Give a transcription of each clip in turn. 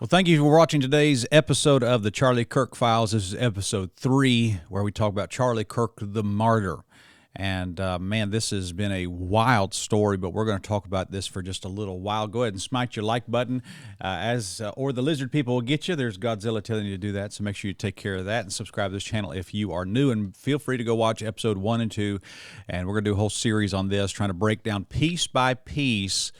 Well, thank you for watching today's episode of the Charlie Kirk Files. This is episode 3, where we talk about Charlie Kirk, the martyr. And man, this has been a wild story, but we're going to talk about this for just a little while. Go ahead and smite your like button, or the lizard people will get you. There's Godzilla telling you to do that, so make sure you take care of that and subscribe to this channel if you are new. And feel free to go watch episode 1 and 2, and we're going to do a whole series on this, trying to break down piece by piece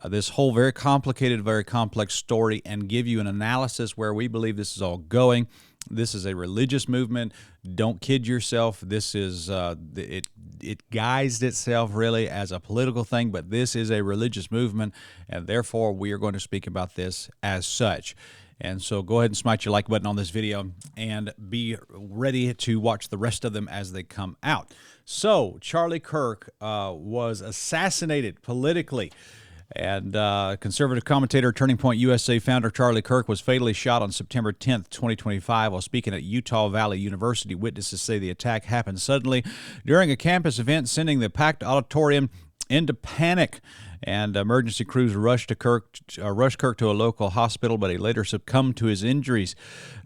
this whole very complicated, very complex story and give you an analysis where we believe this is all going. This is a religious movement. Don't kid yourself. This is it guised itself really as a political thing, but this is a religious movement, and therefore we are going to speak about this as such. And so go ahead and smite your like button on this video and be ready to watch the rest of them as they come out. So Charlie Kirk was assassinated politically. And conservative commentator, Turning Point USA founder Charlie Kirk was fatally shot on September 10th, 2025, while speaking at Utah Valley University. Witnesses say the attack happened suddenly during a campus event, sending the packed auditorium into panic. And emergency crews rushed Kirk to a local hospital, but he later succumbed to his injuries.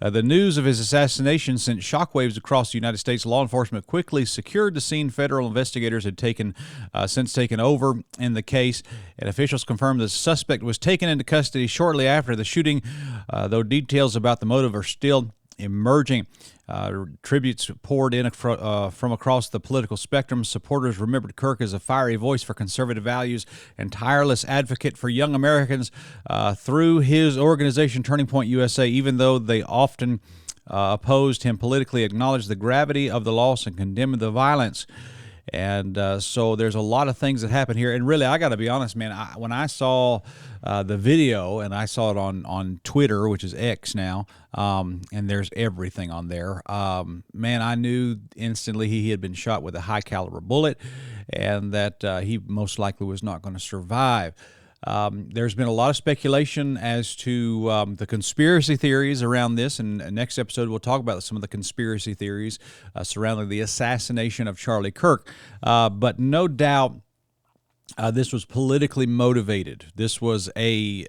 The news of his assassination sent shockwaves across the United States. Law enforcement quickly secured the scene. Federal investigators had since taken over in the case, and officials confirmed the suspect was taken into custody shortly after the shooting, though details about the motive are still emerging. Tributes poured in from across the political spectrum. Supporters remembered Kirk as a fiery voice for conservative values and tireless advocate for young Americans through his organization, Turning Point USA. Even though they often opposed him politically, acknowledged the gravity of the loss and condemned the violence. And so there's a lot of things that happen here. And really, I got to be honest, man, when I saw the video, and I saw it on Twitter, which is X now, and there's everything on there, man, I knew instantly he had been shot with a high-caliber bullet and that he most likely was not going to survive. There's been a lot of speculation as to the conspiracy theories around this, and next episode we'll talk about some of the conspiracy theories surrounding the assassination of Charlie Kirk. But no doubt this was politically motivated. This was a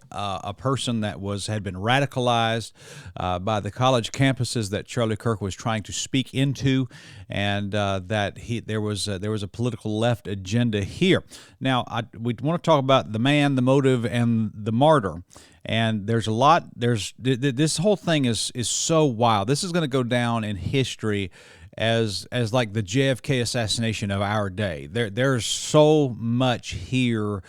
person that had been radicalized by the college campuses that Charlie Kirk was trying to speak into, and that there was a political left agenda here. Now, we want to talk about the man, the motive, and the martyr. And there's a lot. This whole thing is so wild. This is going to go down in history as like the JFK assassination of our day. There's so much here,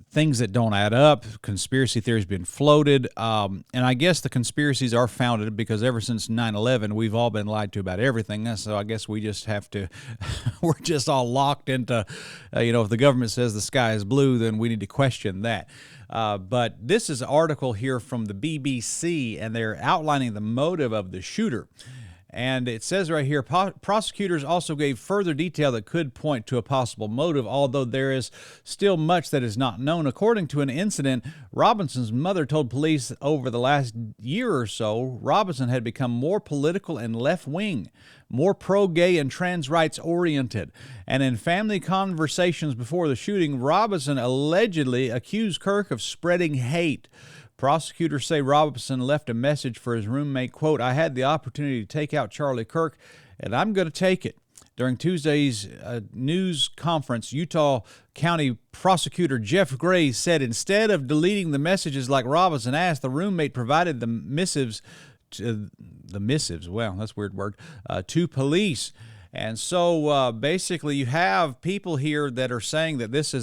things that don't add up, conspiracy theories being floated, and I guess the conspiracies are founded because ever since 9/11, we've all been lied to about everything. So I guess we just have to, we're just all locked into, if the government says the sky is blue, then we need to question that. But this is an article here from the BBC, and they're outlining the motive of the shooter. And it says right here, prosecutors also gave further detail that could point to a possible motive, although there is still much that is not known. According to an incident, Robinson's mother told police over the last year or so, Robinson had become more political and left-wing, more pro-gay and trans rights oriented. And in family conversations before the shooting, Robinson allegedly accused Kirk of spreading hate. Prosecutors say Robinson left a message for his roommate, quote, "I had the opportunity to take out Charlie Kirk, and I'm going to take it." During Tuesday's news conference, Utah County Prosecutor Jeff Gray said instead of deleting the messages like Robinson asked, the roommate provided the missives, well, that's a weird word, to police. And so basically you have people here that are saying that this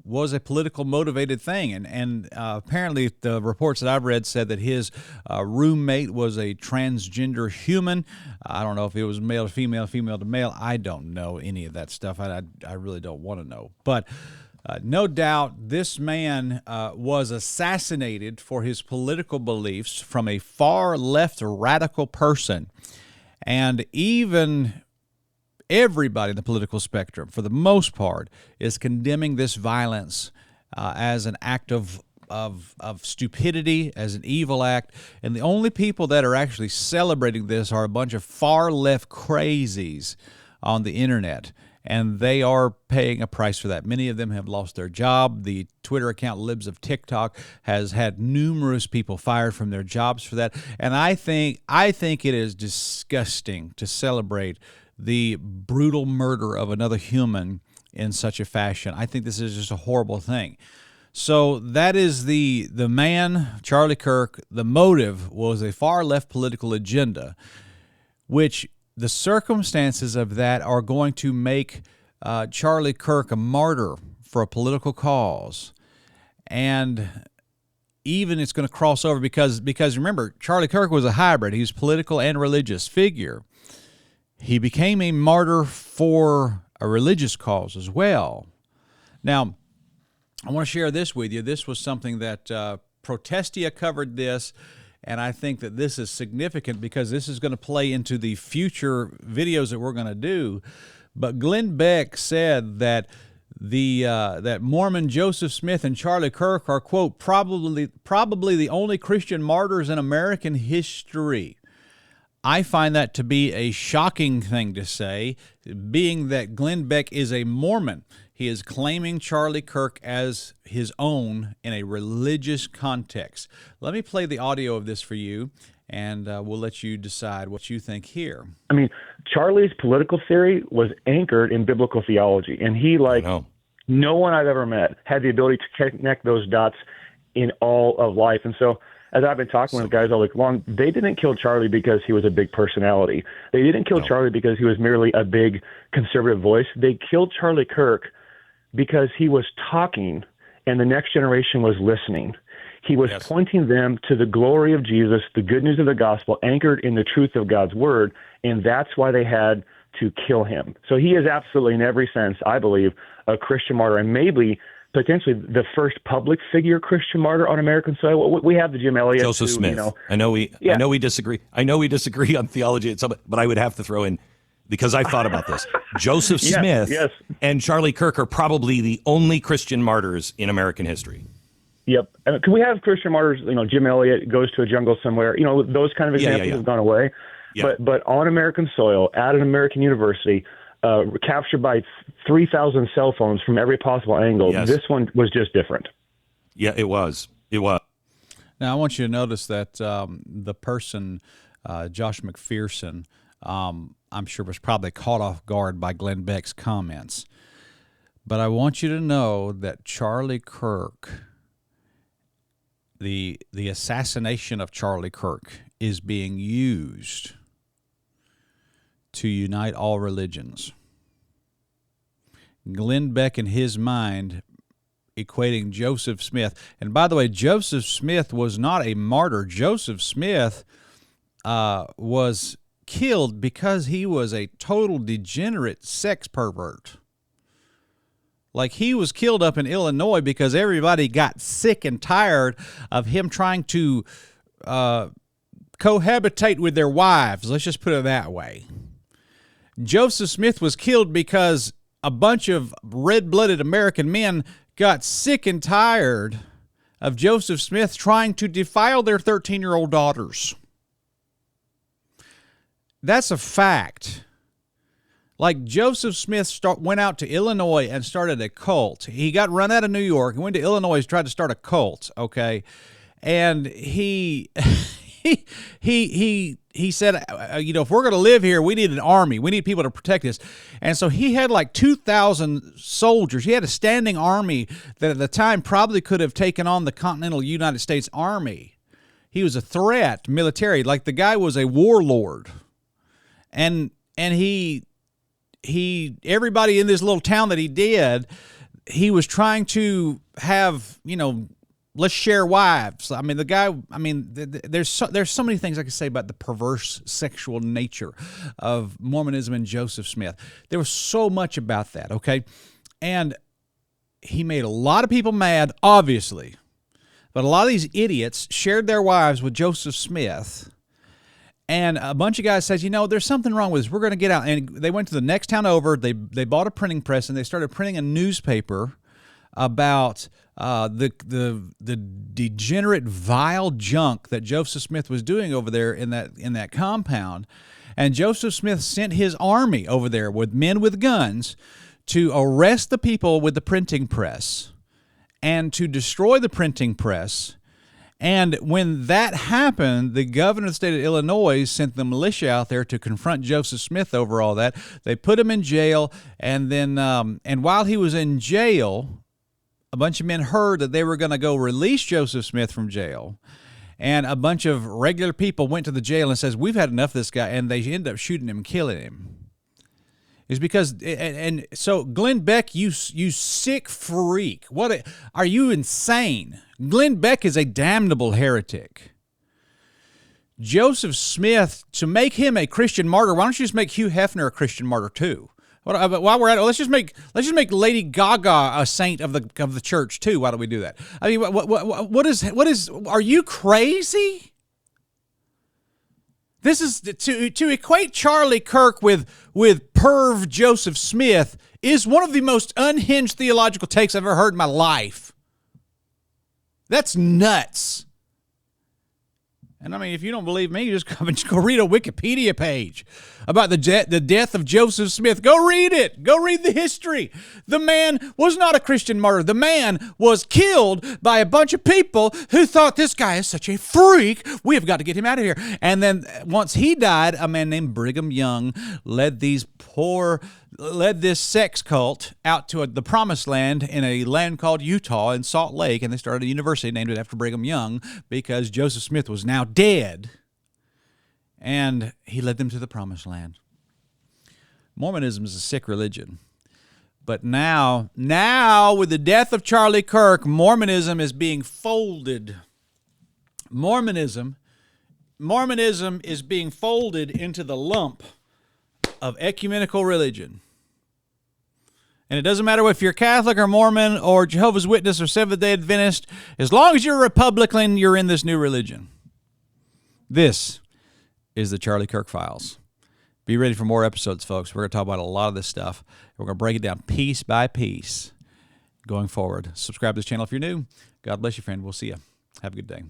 was a political motivated thing. And apparently the reports that I've read said that his roommate was a transgender human. I don't know if it was male to female, female to male. I don't know any of that stuff. I really don't want to know. But no doubt this man was assassinated for his political beliefs from a far left radical person. And even everybody in the political spectrum, for the most part, is condemning this violence as an act of stupidity, as an evil act. And the only people that are actually celebrating this are a bunch of far-left crazies on the internet. and they are paying a price for that. Many of them have lost their job. The Twitter account Libs of TikTok has had numerous people fired from their jobs for that. And I think it is disgusting to celebrate the brutal murder of another human in such a fashion. I think this is just a horrible thing. So that is the man, Charlie Kirk. The motive was a far-left political agenda, which the circumstances of that are going to make Charlie Kirk a martyr for a political cause. And even it's going to cross over because remember, Charlie Kirk was a hybrid. He was political and religious figure. He became a martyr for a religious cause as well. Now, I want to share this with you. This was something that Protestia covered this, and I think that this is significant because this is going to play into the future videos that we're going to do. But Glenn Beck said that that Mormon Joseph Smith and Charlie Kirk are, quote, probably the only Christian martyrs in American history. I find that to be a shocking thing to say, being that Glenn Beck is a Mormon. He is claiming Charlie Kirk as his own in a religious context. Let me play the audio of this for you, and we'll let you decide what you think here. I mean, Charlie's political theory was anchored in biblical theology, and he, like no one I've ever met, had the ability to connect those dots in all of life. And so, as I've been talking with guys all week long, they didn't kill Charlie because he was a big personality. They didn't kill Charlie because he was merely a big conservative voice. They killed Charlie Kirk because he was talking and the next generation was listening. He was pointing them to the glory of Jesus, the good news of the gospel, anchored in the truth of God's word, and that's why they had to kill him. So he is absolutely, in every sense, I believe, a Christian martyr, and maybe potentially the first public figure Christian martyr on American soil. We have the Jim Elliot, Joseph Smith. You know, I know we disagree. I know we disagree on theology at some, but I would have to throw in, because I thought about this. Joseph Smith and Charlie Kirk are probably the only Christian martyrs in American history. Yep. Can we have Christian martyrs? You know, Jim Elliot goes to a jungle somewhere. You know, those kind of examples have gone away. Yeah. But on American soil, at an American university, captured by 3,000 cell phones from every possible angle, this one was just different. Yeah, it was. It was. Now, I want you to notice that the person, Josh McPherson, I'm sure was probably caught off guard by Glenn Beck's comments. But I want you to know that Charlie Kirk, the assassination of Charlie Kirk, is being used to unite all religions. Glenn Beck, in his mind, equating Joseph Smith. And by the way, Joseph Smith was not a martyr. Joseph Smith was killed because he was a total degenerate sex pervert. Like, he was killed up in Illinois because everybody got sick and tired of him trying to cohabitate with their wives. Let's just put it that way. Joseph Smith was killed because a bunch of red-blooded American men got sick and tired of Joseph Smith trying to defile their 13-year-old daughters. That's a fact. Like, Joseph Smith went out to Illinois and started a cult. He got run out of New York and went to Illinois and tried to start a cult, okay? And he said, you know, if we're going to live here, we need an army. We need people to protect us. And so he had like 2,000 soldiers. He had a standing army that at the time probably could have taken on the continental United States Army. He was a threat, military. Like, the guy was a warlord. And he everybody in this little town that he did, he was trying to have, you know, let's share wives. I mean, the guy, I mean, there's so many things I could say about the perverse sexual nature of Mormonism and Joseph Smith. There was so much about that, okay? And he made a lot of people mad, obviously. But a lot of these idiots shared their wives with Joseph Smith. And a bunch of guys says, you know, there's something wrong with this. We're going to get out. And they went to the next town over. They bought a printing press, and they started printing a newspaper about the degenerate, vile junk that Joseph Smith was doing over there in that compound. And Joseph Smith sent his army over there with men with guns to arrest the people with the printing press and to destroy the printing press. And when that happened, the governor of the state of Illinois sent the militia out there to confront Joseph Smith over all that. They put him in jail, and then and while he was in jail, a bunch of men heard that they were going to go release Joseph Smith from jail. And a bunch of regular people went to the jail and says, we've had enough of this guy, and they ended up shooting him and killing him. Is because, and so Glenn Beck, you sick freak. Are you insane? Glenn Beck is a damnable heretic. Joseph Smith, to make him a Christian martyr, why don't you just make Hugh Hefner a Christian martyr too? While we're at it, let's just make Lady Gaga a saint of the church too. Why don't we do that? I mean, what is? Are you crazy? This is to equate Charlie Kirk with perv Joseph Smith is one of the most unhinged theological takes I've ever heard in my life. That's nuts. And I mean, if you don't believe me, just go read a Wikipedia page about the death of Joseph Smith. Go read it. Go read the history. The man was not a Christian martyr. The man was killed by a bunch of people who thought this guy is such a freak. We have got to get him out of here. And then once he died, a man named Brigham Young led this sex cult out to the promised land in a land called Utah in Salt Lake, and they started a university named it after Brigham Young because Joseph Smith was now dead, and he led them to the promised land. Mormonism is a sick religion, but now with the death of Charlie Kirk, Mormonism is being folded. Mormonism is being folded into the lump of ecumenical religion. And it doesn't matter if you're Catholic or Mormon or Jehovah's Witness or Seventh-day Adventist, as long as you're a Republican, you're in this new religion. This is the Charlie Kirk Files. Be ready for more episodes, folks. We're going to talk about a lot of this stuff. We're going to break it down piece by piece going forward. Subscribe to this channel if you're new. God bless you, friend. We'll see you. Have a good day.